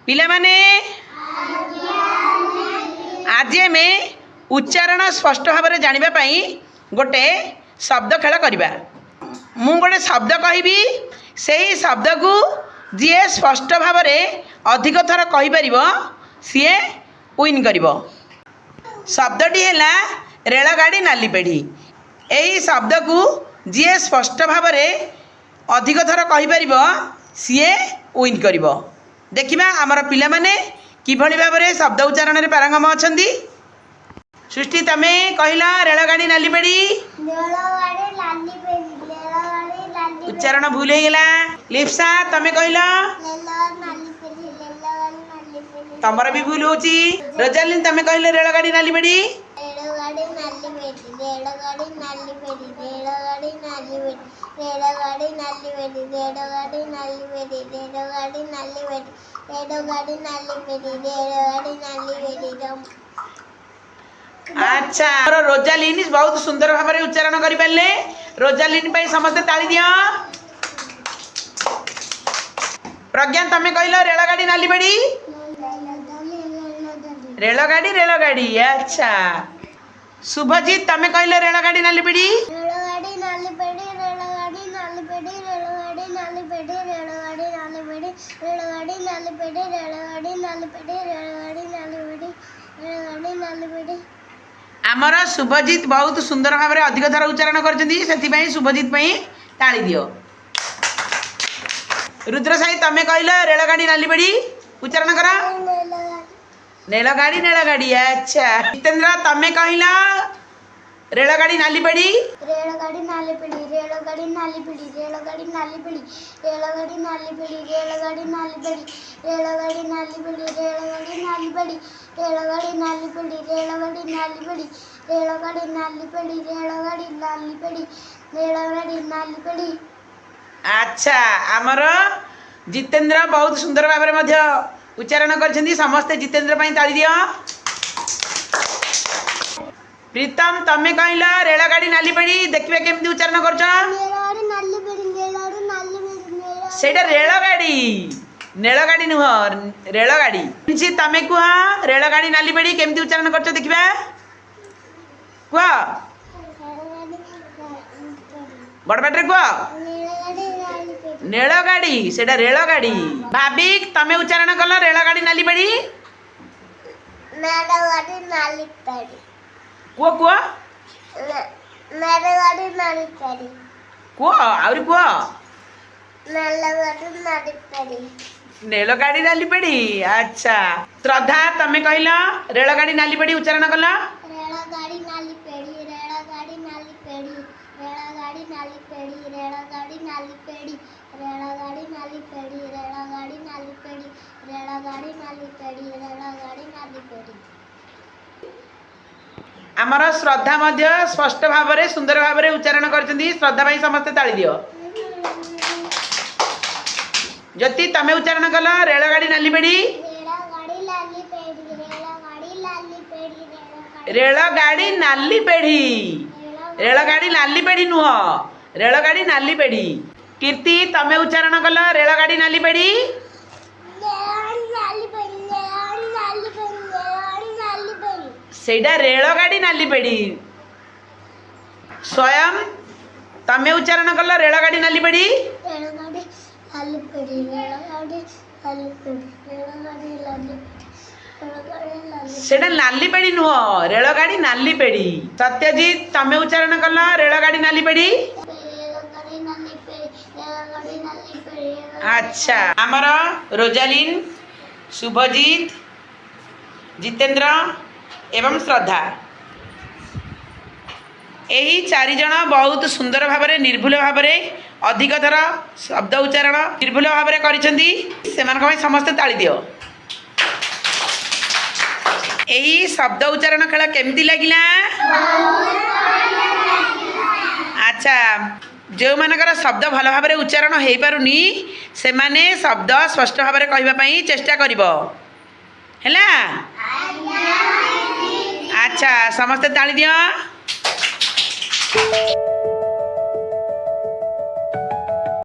पिला माने आज आम उच्चारण स्पष्ट भाव में जानापी गोटे शब्द खेल करवा। मु गोटे शब्द कहि से शब्द को जी स्पष्ट भाव में अधिक थर कहीपर सी विन कर। शब्दटी है रेलगाड़ी नाली पेढ़ी। यही शब्द को जी स्पष्ट भाव में अधिक थर कहीपर सी विन कर। देखा आमर पिला माने किभली भाव में शब्द उच्चारण में पारंगम अच्छा। सृष्टि तमें कहला रेलगाड़ी नाली पेढ़ी उच्चारण भूल हो गला। लिप्सा तमें कहल तमर भी भूल हो। रोजालिन तमें कहले रेलगाड़ी नाली पेढ़ी अच्छा। रोजालिन बहुत सुंदर भाव में उच्चारण कर पारे। रोजालिन पे समस्त ताली दियो। प्रज्ञा तमें कहल रेलगाड़ी नाली पेढ़ी रेलगाड़ी रेलगाड़ी। अच्छा। शुभजीत तमें कहल रेलगाड़ी नाली पेढ़ी आमर शुभजीत बहुत सुंदर भाव में अधिक थर उच्चारण कर शुभजीत ताली दियो। रुद्र साई तमें कहल रेलगाड़ी नाली पेढ़ी उच्चारण कर रेलगाड़ी रेलगाड़ी। अच्छा। जितेंद्र तमें कहल रेलगाड़ी नाली पेढ़ी रेलगाड़ी नाली पेढ़ी रेलगाड़ी नाली पेढ़ी रेलगाड़ी नाली पेढ़ी रेलगाड़ी नाली पेढ़ी रेलगाड़ी नाली पेढ़ी रेलगाड़ी नाली पेढ़ी रेलगाड़ी नाली पेढ़ी रेलगाड़ी नाली पेढ़ी रेलगाड़ी नाली पेढ़ी रेलगाड़ी नाली पेढ़ी रेलगाड़ी नाली पेढ़ी रेलगाड़ी नाली पेढ़ी। अच्छा। आमर जितेंद्र बहुत सुंदर भाव में उच्चारण कर समस्ते जितेंद्र ताली दियो। प्रीतम तमें कहल रेलगाड़ी नाली पेढ़ी देखिए केमती उच्चारण कर रेलगाड़ी रेलगाड़ी नुह रेलगाड़ी। तमें कह रेलगाड़ी नाली पेढ़ी केमती उच्चारण कर देखा कह बड़पाटे कह रेलगाड़ी से रेलगाड़ी। भाविक तमें उच्चारण कल रेलगाड़ी नाली पेढ़ी कुआ कुआ रेलगाड़ी नाली पेढ़ी कुआ आउरी कुआ रेलगाड़ी नाली पेढ़ी। अच्छा। श्रद्धा तमें कहल रेलगाड़ी नाली पेढ़ी उच्चारण कल रेलगाड़ी नाली पेढ़ी रेलगाड़ी नाली पेढ़ी रेलगाड़ी नाली पेढ़ी रेलगाड़ी नाली पेढ़ी रेलगाड़ी नाली पेढ़ी रेलगाड़ी नाली पेढ़ी रेलगाड़ी नाली पेढ़ी रेलगाड़ी नाली पेढ़ी। आमर श्रद्धा मध्य स्पष्ट भाव में सुंदर भाव में उच्चारण कर श्रद्धा भाई समस्ते ताली दियो। ज्योति तमें उच्चारण कल रेलगाड़ी नाली पेढ़ी रेलगाड़ी नाली पेढ़ी रेलगाड़ी नाली पेढ़ी नुह रेलगाड़ी नाली पेढ़ी। कीर्ति तमें उच्चारण कल रेलगाड़ी नाली पेढ़ी सेटा रेलगाड़ी नाली पेढ़ी। स्वयं तमें उच्चारण कल रेलगाड़ी नाली पेढ़ी सेटा नाली पेढ़ी नुह रेलगाड़ी नाली पेढ़ी। सत्यजीत तमें उच्चारण कल रेलगाड़ी नाली पेढ़ी। अच्छा। आमर रोजालिन शुभजीत जितेंद्र एवं श्रद्धा यही चारिजण बहुत सुंदर भाव में निर्भुल भाव में अधिक थर शब्द उच्चारण निर्भुल भाव में कर समस्ते ताली दियो। यही शब्द उच्चारण खेल केमती लगिला। अच्छा। जो मानकर शब्द भल भाव में उच्चारण हो पारुनी से माने शब्द स्पष्ट भाव में कहवाई चेष्टा कर। अच्छा। समस्ते ताली दियो।